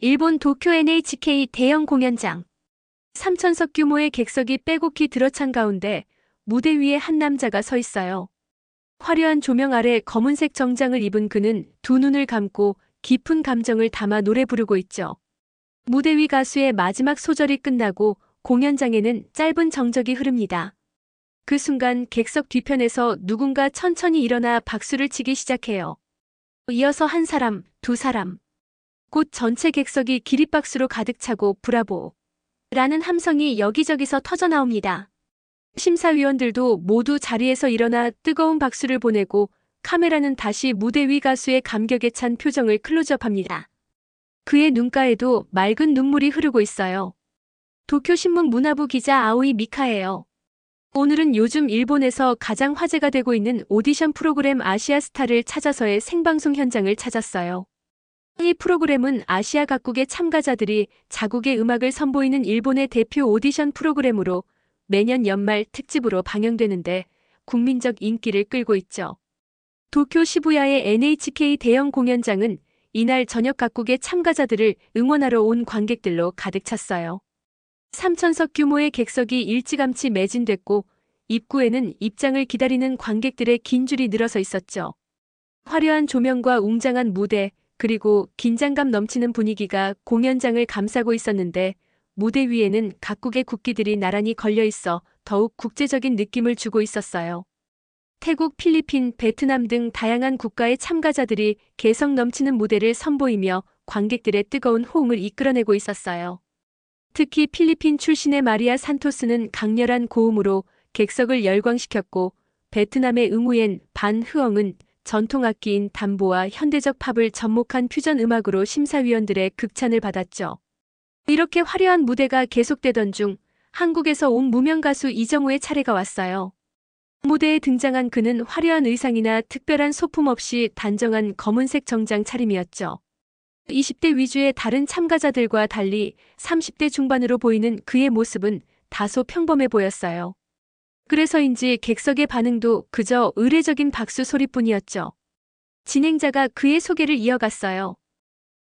일본 도쿄 NHK 대형 공연장. 3,000석 규모의 객석이 빼곡히 들어찬 가운데 무대 위에 한 남자가 서 있어요. 화려한 조명 아래 검은색 정장을 입은 그는 두 눈을 감고 깊은 감정을 담아 노래 부르고 있죠. 무대 위 가수의 마지막 소절이 끝나고 공연장에는 짧은 정적이 흐릅니다. 그 순간 객석 뒤편에서 누군가 천천히 일어나 박수를 치기 시작해요. 이어서 한 사람, 두 사람. 곧 전체 객석이 기립박수로 가득 차고 브라보! 라는 함성이 여기저기서 터져나옵니다. 심사위원들도 모두 자리에서 일어나 뜨거운 박수를 보내고 카메라는 다시 무대 위 가수의 감격에 찬 표정을 클로즈업합니다. 그의 눈가에도 맑은 눈물이 흐르고 있어요. 도쿄신문 문화부 기자 아오이 미카예요. 오늘은 요즘 일본에서 가장 화제가 되고 있는 오디션 프로그램 아시아스타를 찾아서의 생방송 현장을 찾았어요. 이 프로그램은 아시아 각국의 참가자들이 자국의 음악을 선보이는 일본의 대표 오디션 프로그램으로 매년 연말 특집으로 방영되는데 국민적 인기를 끌고 있죠. 도쿄 시부야의 NHK 대형 공연장은 이날 저녁 각국의 참가자들을 응원하러 온 관객들로 가득 찼어요. 3,000석 규모의 객석이 일찌감치 매진됐고 입구에는 입장을 기다리는 관객들의 긴 줄이 늘어서 있었죠. 화려한 조명과 웅장한 무대, 그리고 긴장감 넘치는 분위기가 공연장을 감싸고 있었는데 무대 위에는 각국의 국기들이 나란히 걸려 있어 더욱 국제적인 느낌을 주고 있었어요. 태국, 필리핀, 베트남 등 다양한 국가의 참가자들이 개성 넘치는 무대를 선보이며 관객들의 뜨거운 호응을 이끌어내고 있었어요. 특히 필리핀 출신의 마리아 산토스는 강렬한 고음으로 객석을 열광시켰고 베트남의 응우옌, 반 흐엉은 전통 악기인 담보와 현대적 팝을 접목한 퓨전 음악으로 심사위원들의 극찬을 받았죠. 이렇게 화려한 무대가 계속되던 중 한국에서 온 무명 가수 이정우의 차례가 왔어요. 무대에 등장한 그는 화려한 의상이나 특별한 소품 없이 단정한 검은색 정장 차림이었죠. 20대 위주의 다른 참가자들과 달리 30대 중반으로 보이는 그의 모습은 다소 평범해 보였어요. 그래서인지 객석의 반응도 그저 의례적인 박수 소리뿐이었죠. 진행자가 그의 소개를 이어갔어요.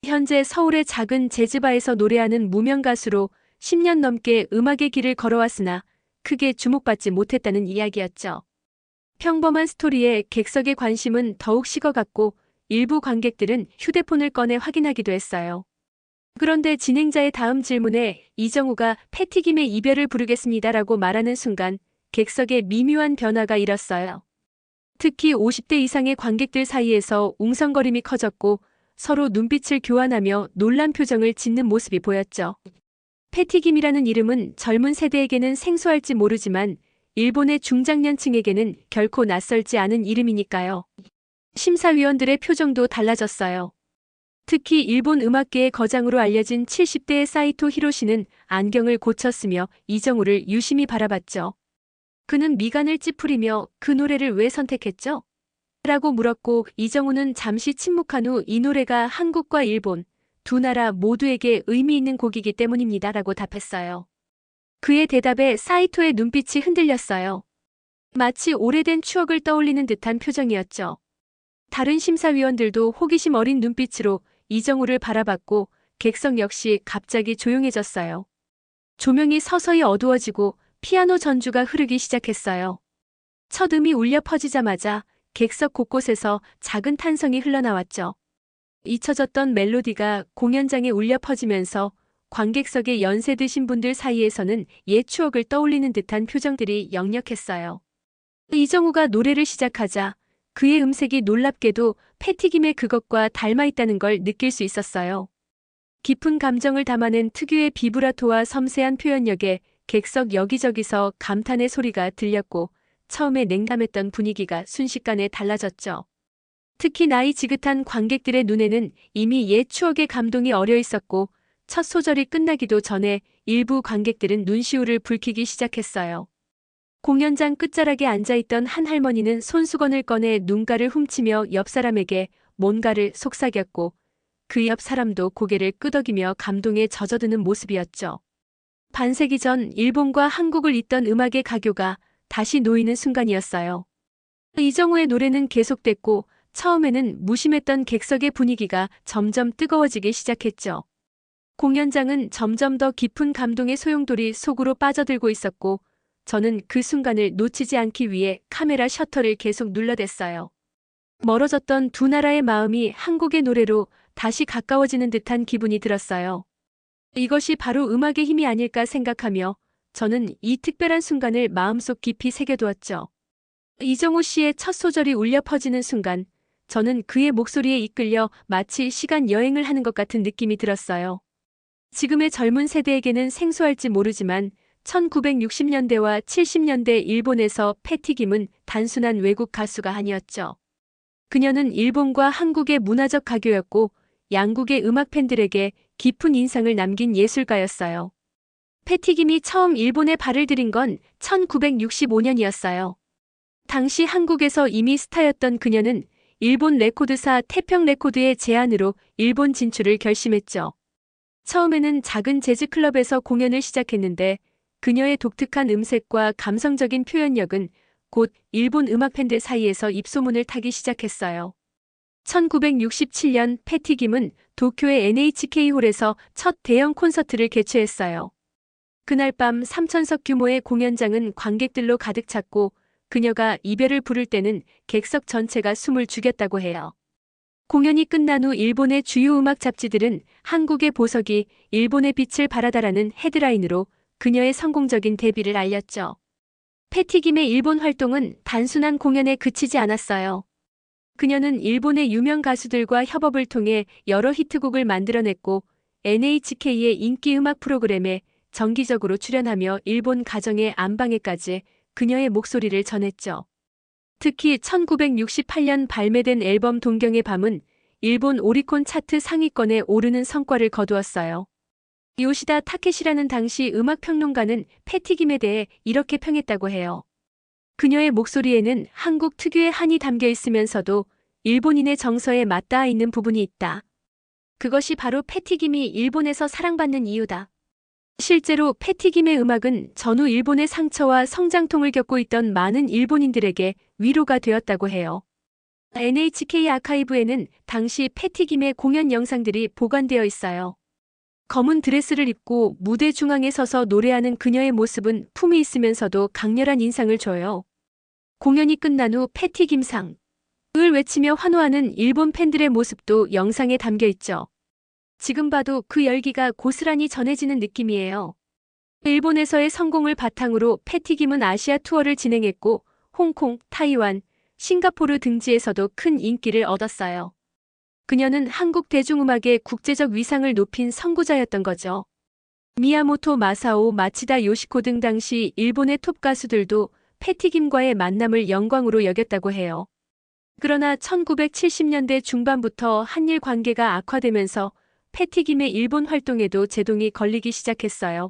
현재 서울의 작은 재즈바에서 노래하는 무명 가수로 10년 넘게 음악의 길을 걸어왔으나 크게 주목받지 못했다는 이야기였죠. 평범한 스토리에 객석의 관심은 더욱 식어갔고 일부 관객들은 휴대폰을 꺼내 확인하기도 했어요. 그런데 진행자의 다음 질문에 이정우가 패티김의 이별을 부르겠습니다라고 말하는 순간 객석에 미묘한 변화가 일었어요. 특히 50대 이상의 관객들 사이에서 웅성거림이 커졌고 서로 눈빛을 교환하며 놀란 표정을 짓는 모습이 보였죠. 패티김이라는 이름은 젊은 세대에게는 생소할지 모르지만 일본의 중장년층에게는 결코 낯설지 않은 이름이니까요. 심사위원들의 표정도 달라졌어요. 특히 일본 음악계의 거장으로 알려진 70대의 사이토 히로시는 안경을 고쳤으며 이정우를 유심히 바라봤죠. 그는 미간을 찌푸리며 그 노래를 왜 선택했죠? 라고 물었고 이정우는 잠시 침묵한 후 이 노래가 한국과 일본 두 나라 모두에게 의미 있는 곡이기 때문입니다 라고 답했어요. 그의 대답에 사이토의 눈빛이 흔들렸어요. 마치 오래된 추억을 떠올리는 듯한 표정이었죠. 다른 심사위원들도 호기심 어린 눈빛으로 이정우를 바라봤고 객석 역시 갑자기 조용해졌어요. 조명이 서서히 어두워지고 피아노 전주가 흐르기 시작했어요. 첫 음이 울려 퍼지자마자 객석 곳곳에서 작은 탄성이 흘러나왔죠. 잊혀졌던 멜로디가 공연장에 울려 퍼지면서 관객석의 연세 드신 분들 사이에서는 옛 추억을 떠올리는 듯한 표정들이 역력했어요. 이정우가 노래를 시작하자 그의 음색이 놀랍게도 패티김의 그것과 닮아 있다는 걸 느낄 수 있었어요. 깊은 감정을 담아낸 특유의 비브라토와 섬세한 표현력에 객석 여기저기서 감탄의 소리가 들렸고 처음에 냉담했던 분위기가 순식간에 달라졌죠. 특히 나이 지긋한 관객들의 눈에는 이미 옛 추억의 감동이 어려 있었고 첫 소절이 끝나기도 전에 일부 관객들은 눈시울을 붉히기 시작했어요. 공연장 끝자락에 앉아있던 한 할머니는 손수건을 꺼내 눈가를 훔치며 옆 사람에게 뭔가를 속삭였고 그 옆 사람도 고개를 끄덕이며 감동에 젖어드는 모습이었죠. 반세기 전 일본과 한국을 잇던 음악의 가교가 다시 놓이는 순간이었어요. 이정우의 노래는 계속됐고 처음에는 무심했던 객석의 분위기가 점점 뜨거워지기 시작했죠. 공연장은 점점 더 깊은 감동의 소용돌이 속으로 빠져들고 있었고, 저는 그 순간을 놓치지 않기 위해 카메라 셔터를 계속 눌러댔어요. 멀어졌던 두 나라의 마음이 한국의 노래로 다시 가까워지는 듯한 기분이 들었어요. 이것이 바로 음악의 힘이 아닐까 생각하며 저는 이 특별한 순간을 마음속 깊이 새겨두었죠. 이정우 씨의 첫 소절이 울려 퍼지는 순간, 저는 그의 목소리에 이끌려 마치 시간 여행을 하는 것 같은 느낌이 들었어요. 지금의 젊은 세대에게는 생소할지 모르지만 1960년대와 70년대 일본에서 패티 김은 단순한 외국 가수가 아니었죠. 그녀는 일본과 한국의 문화적 가교였고 양국의 음악 팬들에게 깊은 인상을 남긴 예술가였어요. 패티 김이 처음 일본에 발을 들인 건 1965년이었어요. 당시 한국에서 이미 스타였던 그녀는 일본 레코드사 태평 레코드의 제안으로 일본 진출을 결심했죠. 처음에는 작은 재즈클럽에서 공연을 시작했는데 그녀의 독특한 음색과 감성적인 표현력은 곧 일본 음악 팬들 사이에서 입소문을 타기 시작했어요. 1967년 패티 김은 도쿄의 NHK홀에서 첫 대형 콘서트를 개최했어요. 그날 밤 3,000석 규모의 공연장은 관객들로 가득 찼고 그녀가 이별을 부를 때는 객석 전체가 숨을 죽였다고 해요. 공연이 끝난 후 일본의 주요 음악 잡지들은 한국의 보석이 일본의 빛을 발하다라는 헤드라인으로 그녀의 성공적인 데뷔를 알렸죠. 패티 김의 일본 활동은 단순한 공연에 그치지 않았어요. 그녀는 일본의 유명 가수들과 협업을 통해 여러 히트곡을 만들어냈고 NHK의 인기 음악 프로그램에 정기적으로 출연하며 일본 가정의 안방에까지 그녀의 목소리를 전했죠. 특히 1968년 발매된 앨범 동경의 밤은 일본 오리콘 차트 상위권에 오르는 성과를 거두었어요. 요시다 타케시라는 당시 음악평론가는 패티 김에 대해 이렇게 평했다고 해요. 그녀의 목소리에는 한국 특유의 한이 담겨 있으면서도 일본인의 정서에 맞닿아 있는 부분이 있다. 그것이 바로 패티 김이 일본에서 사랑받는 이유다. 실제로 패티 김의 음악은 전후 일본의 상처와 성장통을 겪고 있던 많은 일본인들에게 위로가 되었다고 해요. NHK 아카이브에는 당시 패티 김의 공연 영상들이 보관되어 있어요. 검은 드레스를 입고 무대 중앙에 서서 노래하는 그녀의 모습은 품이 있으면서도 강렬한 인상을 줘요. 공연이 끝난 후 패티 김상을 외치며 환호하는 일본 팬들의 모습도 영상에 담겨 있죠. 지금 봐도 그 열기가 고스란히 전해지는 느낌이에요. 일본에서의 성공을 바탕으로 패티 김은 아시아 투어를 진행했고 홍콩, 타이완, 싱가포르 등지에서도 큰 인기를 얻었어요. 그녀는 한국 대중음악의 국제적 위상을 높인 선구자였던 거죠. 미야모토 마사오, 마치다 요시코 등 당시 일본의 톱 가수들도 패티 김과의 만남을 영광으로 여겼다고 해요. 그러나 1970년대 중반부터 한일 관계가 악화되면서 패티 김의 일본 활동에도 제동이 걸리기 시작했어요.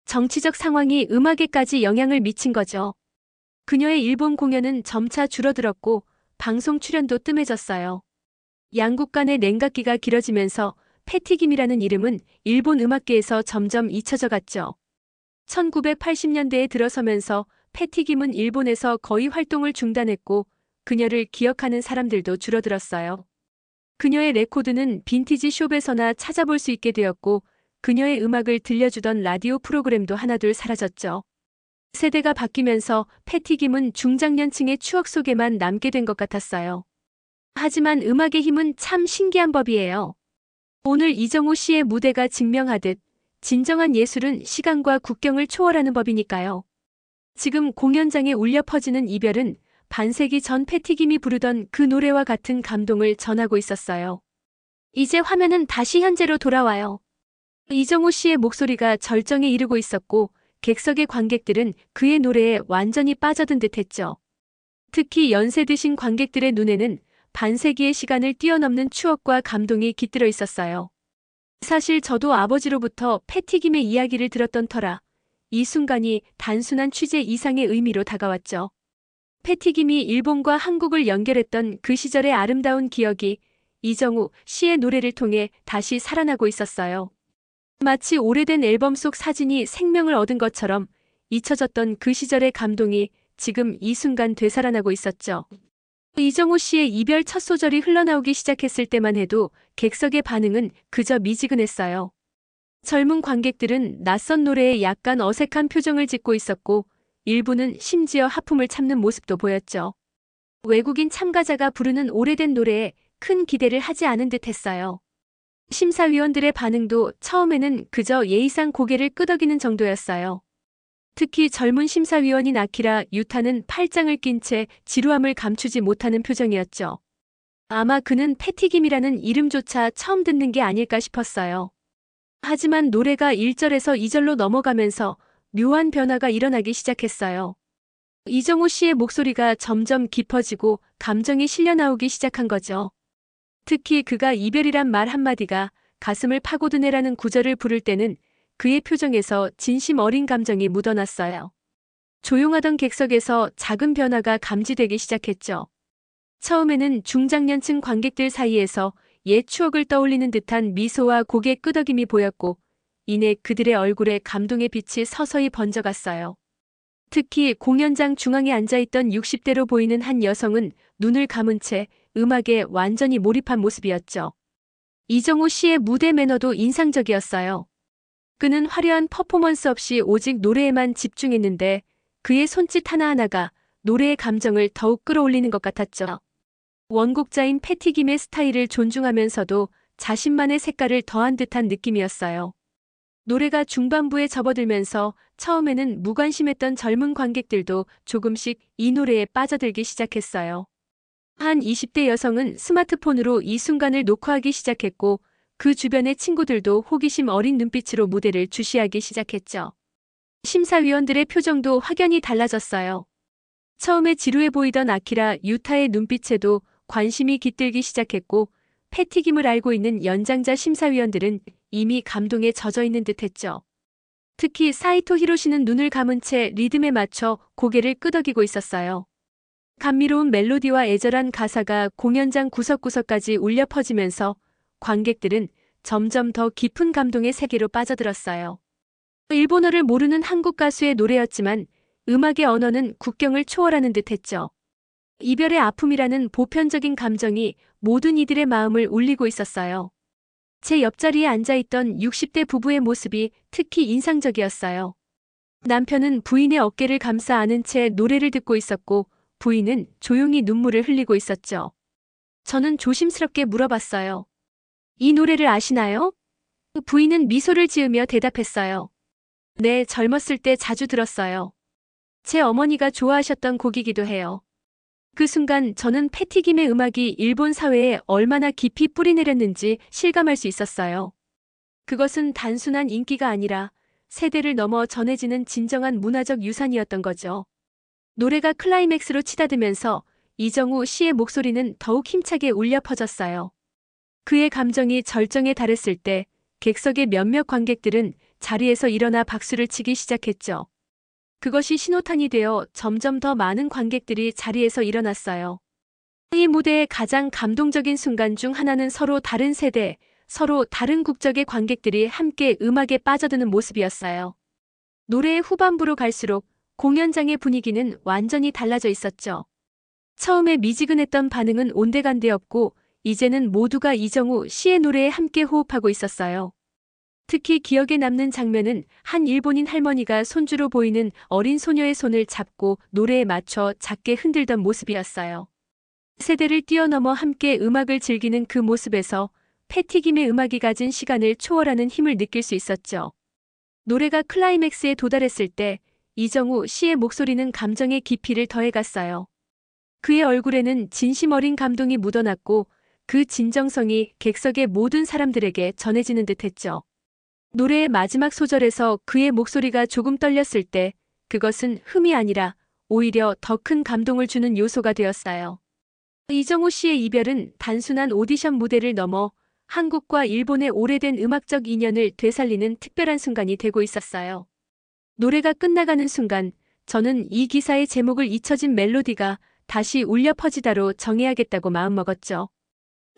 정치적 상황이 음악에까지 영향을 미친 거죠. 그녀의 일본 공연은 점차 줄어들었고 방송 출연도 뜸해졌어요. 양국 간의 냉각기가 길어지면서 패티 김이라는 이름은 일본 음악계에서 점점 잊혀져 갔죠. 1980년대에 들어서면서 패티 김은 일본에서 거의 활동을 중단했고 그녀를 기억하는 사람들도 줄어들었어요. 그녀의 레코드는 빈티지 숍에서나 찾아볼 수 있게 되었고 그녀의 음악을 들려주던 라디오 프로그램도 하나둘 사라졌죠. 세대가 바뀌면서 패티 김은 중장년층의 추억 속에만 남게 된 것 같았어요. 하지만 음악의 힘은 참 신기한 법이에요. 오늘 이정우 씨의 무대가 증명하듯 진정한 예술은 시간과 국경을 초월하는 법이니까요. 지금 공연장에 울려 퍼지는 이별은 반세기 전 패티 김이 부르던 그 노래와 같은 감동을 전하고 있었어요. 이제 화면은 다시 현재로 돌아와요. 이정우 씨의 목소리가 절정에 이르고 있었고 객석의 관객들은 그의 노래에 완전히 빠져든 듯했죠. 특히 연세 드신 관객들의 눈에는 반세기의 시간을 뛰어넘는 추억과 감동이 깃들어 있었어요. 사실 저도 아버지로부터 패티 김의 이야기를 들었던 터라 이 순간이 단순한 취재 이상의 의미로 다가왔죠. 패티 김이 일본과 한국을 연결했던 그 시절의 아름다운 기억이 이정우 씨의 노래를 통해 다시 살아나고 있었어요. 마치 오래된 앨범 속 사진이 생명을 얻은 것처럼 잊혀졌던 그 시절의 감동이 지금 이 순간 되살아나고 있었죠. 이정우 씨의 이별 첫 소절이 흘러나오기 시작했을 때만 해도 객석의 반응은 그저 미지근했어요. 젊은 관객들은 낯선 노래에 약간 어색한 표정을 짓고 있었고, 일부는 심지어 하품을 참는 모습도 보였죠. 외국인 참가자가 부르는 오래된 노래에 큰 기대를 하지 않은 듯 했어요. 심사위원들의 반응도 처음에는 그저 예의상 고개를 끄덕이는 정도였어요. 특히 젊은 심사위원인 아키라 유타는 팔짱을 낀 채 지루함을 감추지 못하는 표정이었죠. 아마 그는 패티김이라는 이름조차 처음 듣는 게 아닐까 싶었어요. 하지만 노래가 1절에서 2절로 넘어가면서 묘한 변화가 일어나기 시작했어요. 이정우 씨의 목소리가 점점 깊어지고 감정이 실려나오기 시작한 거죠. 특히 그가 이별이란 말 한마디가 가슴을 파고드네라는 구절을 부를 때는 그의 표정에서 진심 어린 감정이 묻어났어요. 조용하던 객석에서 작은 변화가 감지되기 시작했죠. 처음에는 중장년층 관객들 사이에서 옛 추억을 떠올리는 듯한 미소와 고개 끄덕임이 보였고, 이내 그들의 얼굴에 감동의 빛이 서서히 번져갔어요. 특히 공연장 중앙에 앉아있던 60대로 보이는 한 여성은 눈을 감은 채 음악에 완전히 몰입한 모습이었죠. 이정우 씨의 무대 매너도 인상적이었어요. 그는 화려한 퍼포먼스 없이 오직 노래에만 집중했는데 그의 손짓 하나하나가 노래의 감정을 더욱 끌어올리는 것 같았죠. 원곡자인 패티김의 스타일을 존중하면서도 자신만의 색깔을 더한 듯한 느낌이었어요. 노래가 중반부에 접어들면서 처음에는 무관심했던 젊은 관객들도 조금씩 이 노래에 빠져들기 시작했어요. 한 20대 여성은 스마트폰으로 이 순간을 녹화하기 시작했고, 그 주변의 친구들도 호기심 어린 눈빛으로 무대를 주시하기 시작했죠. 심사위원들의 표정도 확연히 달라졌어요. 처음에 지루해 보이던 아키라 유타의 눈빛에도 관심이 깃들기 시작했고, 패티김을 알고 있는 연장자 심사위원들은 이미 감동에 젖어 있는 듯했죠. 특히 사이토 히로시는 눈을 감은 채 리듬에 맞춰 고개를 끄덕이고 있었어요. 감미로운 멜로디와 애절한 가사가 공연장 구석구석까지 울려 퍼지면서 관객들은 점점 더 깊은 감동의 세계로 빠져들었어요. 일본어를 모르는 한국 가수의 노래였지만 음악의 언어는 국경을 초월하는 듯했죠. 이별의 아픔이라는 보편적인 감정이 모든 이들의 마음을 울리고 있었어요. 제 옆자리에 앉아있던 60대 부부의 모습이 특히 인상적이었어요. 남편은 부인의 어깨를 감싸 안은 채 노래를 듣고 있었고, 부인은 조용히 눈물을 흘리고 있었죠. 저는 조심스럽게 물어봤어요. 이 노래를 아시나요? 부인은 미소를 지으며 대답했어요. 네, 젊었을 때 자주 들었어요. 제 어머니가 좋아하셨던 곡이기도 해요. 그 순간 저는 패티김의 음악이 일본 사회에 얼마나 깊이 뿌리내렸는지 실감할 수 있었어요. 그것은 단순한 인기가 아니라 세대를 넘어 전해지는 진정한 문화적 유산이었던 거죠. 노래가 클라이맥스로 치닫으면서 이정우 씨의 목소리는 더욱 힘차게 울려 퍼졌어요. 그의 감정이 절정에 달했을 때 객석의 몇몇 관객들은 자리에서 일어나 박수를 치기 시작했죠. 그것이 신호탄이 되어 점점 더 많은 관객들이 자리에서 일어났어요. 이 무대의 가장 감동적인 순간 중 하나는 서로 다른 세대, 서로 다른 국적의 관객들이 함께 음악에 빠져드는 모습이었어요. 노래의 후반부로 갈수록 공연장의 분위기는 완전히 달라져 있었죠. 처음에 미지근했던 반응은 온데간데 없고, 이제는 모두가 이정우 씨의 노래에 함께 호흡하고 있었어요. 특히 기억에 남는 장면은 한 일본인 할머니가 손주로 보이는 어린 소녀의 손을 잡고 노래에 맞춰 작게 흔들던 모습이었어요. 세대를 뛰어넘어 함께 음악을 즐기는 그 모습에서 패티김의 음악이 가진 시간을 초월하는 힘을 느낄 수 있었죠. 노래가 클라이맥스에 도달했을 때 이정우 씨의 목소리는 감정의 깊이를 더해갔어요. 그의 얼굴에는 진심 어린 감동이 묻어났고, 그 진정성이 객석의 모든 사람들에게 전해지는 듯했죠. 노래의 마지막 소절에서 그의 목소리가 조금 떨렸을 때 그것은 흠이 아니라 오히려 더 큰 감동을 주는 요소가 되었어요. 이정우 씨의 이별은 단순한 오디션 무대를 넘어 한국과 일본의 오래된 음악적 인연을 되살리는 특별한 순간이 되고 있었어요. 노래가 끝나가는 순간 저는 이 기사의 제목을 잊혀진 멜로디가 다시 울려 퍼지다로 정해야겠다고 마음먹었죠.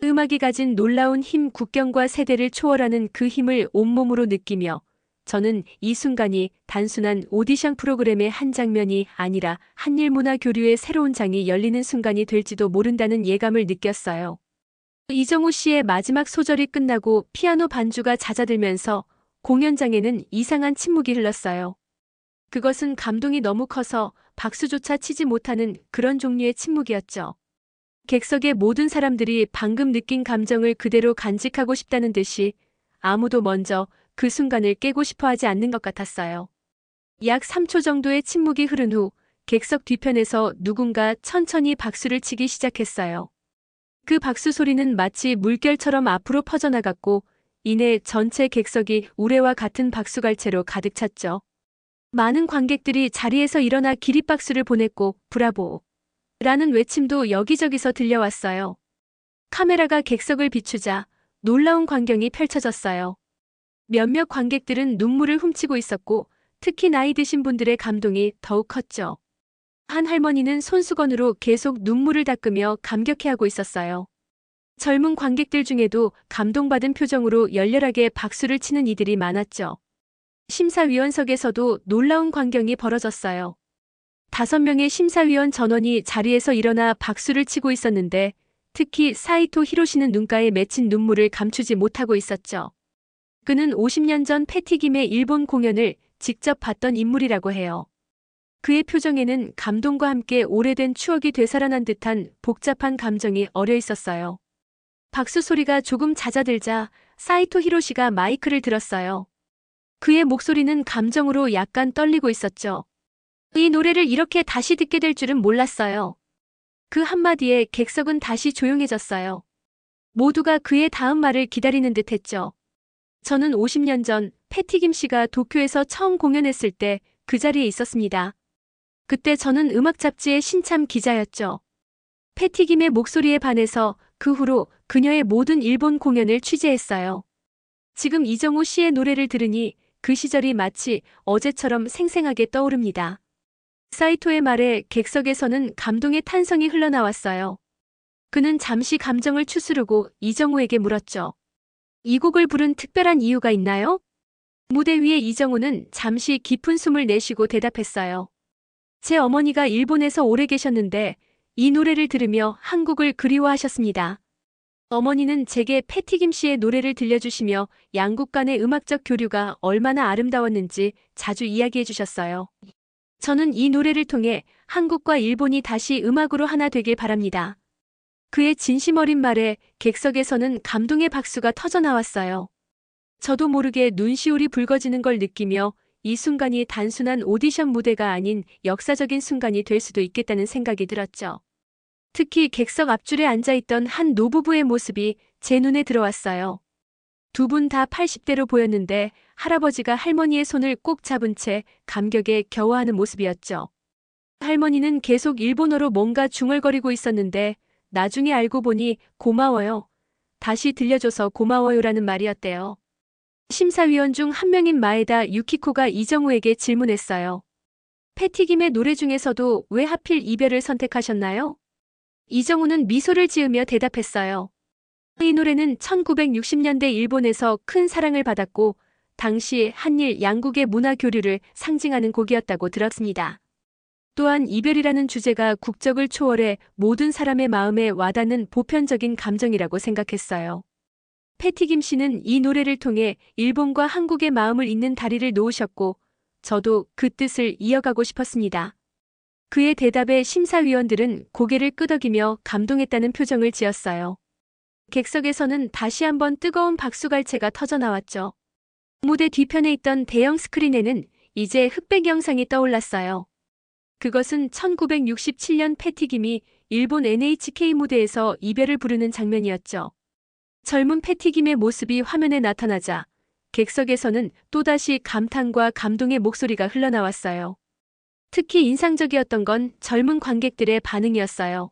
음악이 가진 놀라운 힘, 국경과 세대를 초월하는 그 힘을 온몸으로 느끼며 저는 이 순간이 단순한 오디션 프로그램의 한 장면이 아니라 한일 문화 교류의 새로운 장이 열리는 순간이 될지도 모른다는 예감을 느꼈어요. 이정우 씨의 마지막 소절이 끝나고 피아노 반주가 잦아들면서 공연장에는 이상한 침묵이 흘렀어요. 그것은 감동이 너무 커서 박수조차 치지 못하는 그런 종류의 침묵이었죠. 객석의 모든 사람들이 방금 느낀 감정을 그대로 간직하고 싶다는 듯이 아무도 먼저 그 순간을 깨고 싶어 하지 않는 것 같았어요. 약 3초 정도의 침묵이 흐른 후 객석 뒤편에서 누군가 천천히 박수를 치기 시작했어요. 그 박수 소리는 마치 물결처럼 앞으로 퍼져나갔고 이내 전체 객석이 우레와 같은 박수갈채로 가득 찼죠. 많은 관객들이 자리에서 일어나 기립박수를 보냈고 브라보! 라는 외침도 여기저기서 들려왔어요. 카메라가 객석을 비추자 놀라운 광경이 펼쳐졌어요. 몇몇 관객들은 눈물을 훔치고 있었고 특히 나이 드신 분들의 감동이 더욱 컸죠. 한 할머니는 손수건으로 계속 눈물을 닦으며 감격해하고 있었어요. 젊은 관객들 중에도 감동받은 표정으로 열렬하게 박수를 치는 이들이 많았죠. 심사위원석에서도 놀라운 광경이 벌어졌어요. 5명의 심사위원 전원이 자리에서 일어나 박수를 치고 있었는데 특히 사이토 히로시는 눈가에 맺힌 눈물을 감추지 못하고 있었죠. 그는 50년 전 패티김의 일본 공연을 직접 봤던 인물이라고 해요. 그의 표정에는 감동과 함께 오래된 추억이 되살아난 듯한 복잡한 감정이 어려 있었어요. 박수 소리가 조금 잦아들자 사이토 히로시가 마이크를 들었어요. 그의 목소리는 감정으로 약간 떨리고 있었죠. 이 노래를 이렇게 다시 듣게 될 줄은 몰랐어요. 그 한마디에 객석은 다시 조용해졌어요. 모두가 그의 다음 말을 기다리는 듯 했죠. 저는 50년 전 패티김 씨가 도쿄에서 처음 공연했을 때 그 자리에 있었습니다. 그때 저는 음악 잡지의 신참 기자였죠. 패티김의 목소리에 반해서 그 후로 그녀의 모든 일본 공연을 취재했어요. 지금 이정우 씨의 노래를 들으니 그 시절이 마치 어제처럼 생생하게 떠오릅니다. 사이토의 말에 객석에서는 감동의 탄성이 흘러나왔어요. 그는 잠시 감정을 추스르고 이정우에게 물었죠. 이 곡을 부른 특별한 이유가 있나요? 무대 위에 이정우는 잠시 깊은 숨을 내쉬고 대답했어요. 제 어머니가 일본에서 오래 계셨는데 이 노래를 들으며 한국을 그리워하셨습니다. 어머니는 제게 패티김 씨의 노래를 들려주시며 양국 간의 음악적 교류가 얼마나 아름다웠는지 자주 이야기해 주셨어요. 저는 이 노래를 통해 한국과 일본이 다시 음악으로 하나 되길 바랍니다. 그의 진심 어린 말에 객석에서는 감동의 박수가 터져나왔어요. 저도 모르게 눈시울이 붉어지는 걸 느끼며 이 순간이 단순한 오디션 무대가 아닌 역사적인 순간이 될 수도 있겠다는 생각이 들었죠. 특히 객석 앞줄에 앉아있던 한 노부부의 모습이 제 눈에 들어왔어요. 두 분 다 80대로 보였는데 할아버지가 할머니의 손을 꼭 잡은 채 감격에 겨워하는 모습이었죠. 할머니는 계속 일본어로 뭔가 중얼거리고 있었는데 나중에 알고 보니 고마워요. 다시 들려줘서 고마워요라는 말이었대요. 심사위원 중 한 명인 마에다 유키코가 이정우에게 질문했어요. 패티김의 노래 중에서도 왜 하필 이별을 선택하셨나요? 이정우는 미소를 지으며 대답했어요. 이 노래는 1960년대 일본에서 큰 사랑을 받았고 당시 한일 양국의 문화 교류를 상징하는 곡이었다고 들었습니다. 또한 이별이라는 주제가 국적을 초월해 모든 사람의 마음에 와닿는 보편적인 감정이라고 생각했어요. 패티김 씨는 이 노래를 통해 일본과 한국의 마음을 잇는 다리를 놓으셨고 저도 그 뜻을 이어가고 싶었습니다. 그의 대답에 심사위원들은 고개를 끄덕이며 감동했다는 표정을 지었어요. 객석에서는 다시 한번 뜨거운 박수갈채가 터져나왔죠. 무대 뒤편에 있던 대형 스크린에는 이제 흑백 영상이 떠올랐어요. 그것은 1967년 패티김이 일본 NHK 무대에서 이별을 부르는 장면이었죠. 젊은 패티김의 모습이 화면에 나타나자 객석에서는 또다시 감탄과 감동의 목소리가 흘러나왔어요. 특히 인상적이었던 건 젊은 관객들의 반응이었어요.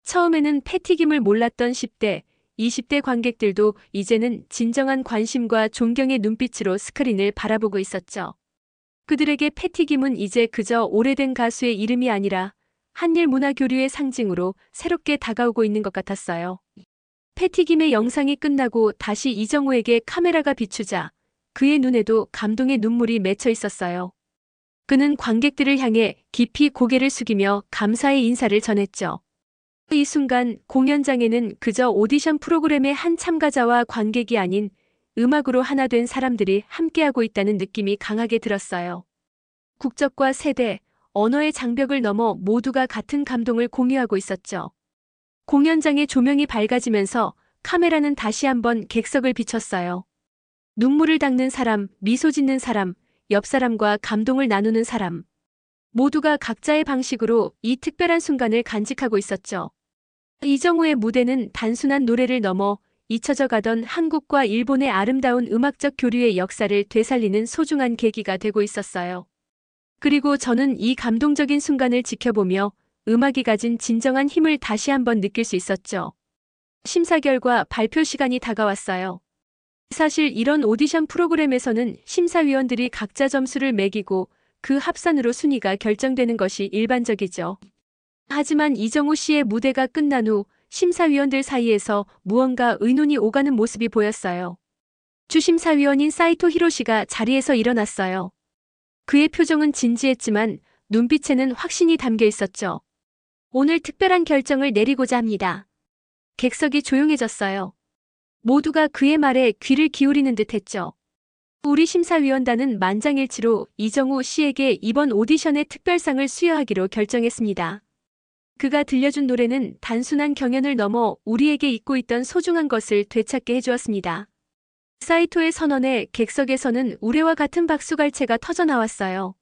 처음에는 패티김을 몰랐던 10대, 20대 관객들도 이제는 진정한 관심과 존경의 눈빛으로 스크린을 바라보고 있었죠. 그들에게 패티김은 이제 그저 오래된 가수의 이름이 아니라 한일 문화 교류의 상징으로 새롭게 다가오고 있는 것 같았어요. 패티김의 영상이 끝나고 다시 이정우에게 카메라가 비추자 그의 눈에도 감동의 눈물이 맺혀 있었어요. 그는 관객들을 향해 깊이 고개를 숙이며 감사의 인사를 전했죠. 이 순간 공연장에는 그저 오디션 프로그램의 한 참가자와 관객이 아닌 음악으로 하나 된 사람들이 함께하고 있다는 느낌이 강하게 들었어요. 국적과 세대, 언어의 장벽을 넘어 모두가 같은 감동을 공유하고 있었죠. 공연장의 조명이 밝아지면서 카메라는 다시 한번 객석을 비췄어요. 눈물을 닦는 사람, 미소 짓는 사람, 옆 사람과 감동을 나누는 사람. 모두가 각자의 방식으로 이 특별한 순간을 간직하고 있었죠. 이정우의 무대는 단순한 노래를 넘어 잊혀져 가던 한국과 일본의 아름다운 음악적 교류의 역사를 되살리는 소중한 계기가 되고 있었어요. 그리고 저는 이 감동적인 순간을 지켜보며 음악이 가진 진정한 힘을 다시 한번 느낄 수 있었죠. 심사 결과 발표 시간이 다가왔어요. 사실 이런 오디션 프로그램에서는 심사위원들이 각자 점수를 매기고 그 합산으로 순위가 결정되는 것이 일반적이죠. 하지만 이정우 씨의 무대가 끝난 후 심사위원들 사이에서 무언가 의논이 오가는 모습이 보였어요. 주심사위원인 사이토 히로시가 자리에서 일어났어요. 그의 표정은 진지했지만 눈빛에는 확신이 담겨 있었죠. 오늘 특별한 결정을 내리고자 합니다. 객석이 조용해졌어요. 모두가 그의 말에 귀를 기울이는 듯 했죠. 우리 심사위원단은 만장일치로 이정우 씨에게 이번 오디션의 특별상을 수여하기로 결정했습니다. 그가 들려준 노래는 단순한 경연을 넘어 우리에게 잊고 있던 소중한 것을 되찾게 해주었습니다. 사이토의 선언에 객석에서는 우레와 같은 박수갈채가 터져나왔어요.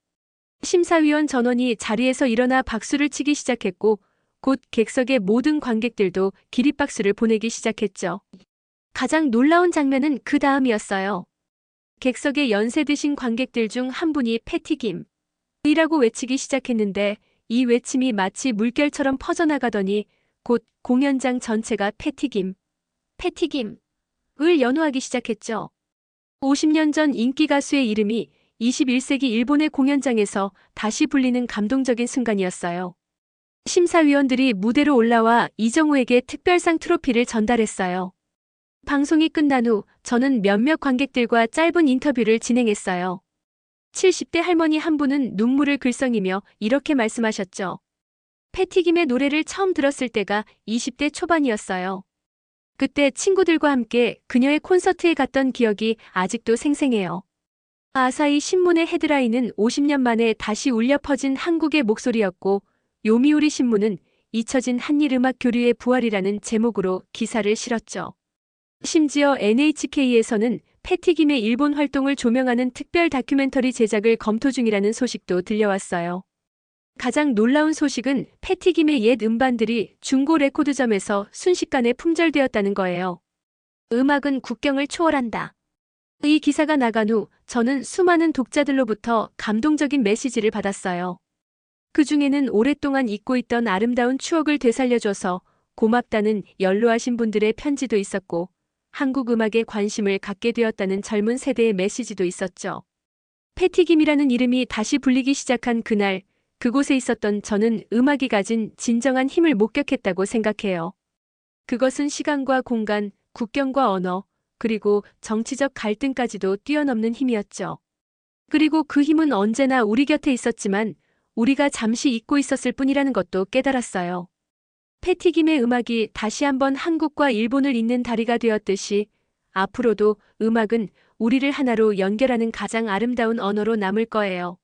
심사위원 전원이 자리에서 일어나 박수를 치기 시작했고 곧 객석의 모든 관객들도 기립박수를 보내기 시작했죠. 가장 놀라운 장면은 그 다음이었어요. 객석에 연세 드신 관객들 중 한 분이 패티김이라고 외치기 시작했는데 이 외침이 마치 물결처럼 퍼져나가더니 곧 공연장 전체가 패티김을 연호하기 시작했죠. 50년 전 인기 가수의 이름이 21세기 일본의 공연장에서 다시 불리는 감동적인 순간이었어요. 심사위원들이 무대로 올라와 이정우에게 특별상 트로피를 전달했어요. 방송이 끝난 후 저는 몇몇 관객들과 짧은 인터뷰를 진행했어요. 70대 할머니 한 분은 눈물을 글썽이며 이렇게 말씀하셨죠. 패티김의 노래를 처음 들었을 때가 20대 초반이었어요. 그때 친구들과 함께 그녀의 콘서트에 갔던 기억이 아직도 생생해요. 아사히 신문의 헤드라인은 50년 만에 다시 울려 퍼진 한국의 목소리였고 요미우리 신문은 잊혀진 한일 음악 교류의 부활이라는 제목으로 기사를 실었죠. 심지어 NHK에서는 패티김의 일본 활동을 조명하는 특별 다큐멘터리 제작을 검토 중이라는 소식도 들려왔어요. 가장 놀라운 소식은 패티김의 옛 음반들이 중고 레코드점에서 순식간에 품절되었다는 거예요. 음악은 국경을 초월한다. 이 기사가 나간 후 저는 수많은 독자들로부터 감동적인 메시지를 받았어요. 그 중에는 오랫동안 잊고 있던 아름다운 추억을 되살려줘서 고맙다는 연로하신 분들의 편지도 있었고 한국 음악에 관심을 갖게 되었다는 젊은 세대의 메시지도 있었죠. 패티김이라는 이름이 다시 불리기 시작한 그날, 그곳에 있었던 저는 음악이 가진 진정한 힘을 목격했다고 생각해요. 그것은 시간과 공간, 국경과 언어, 그리고 정치적 갈등까지도 뛰어넘는 힘이었죠. 그리고 그 힘은 언제나 우리 곁에 있었지만 우리가 잠시 잊고 있었을 뿐이라는 것도 깨달았어요. 패티김의 음악이 다시 한번 한국과 일본을 잇는 다리가 되었듯이 앞으로도 음악은 우리를 하나로 연결하는 가장 아름다운 언어로 남을 거예요.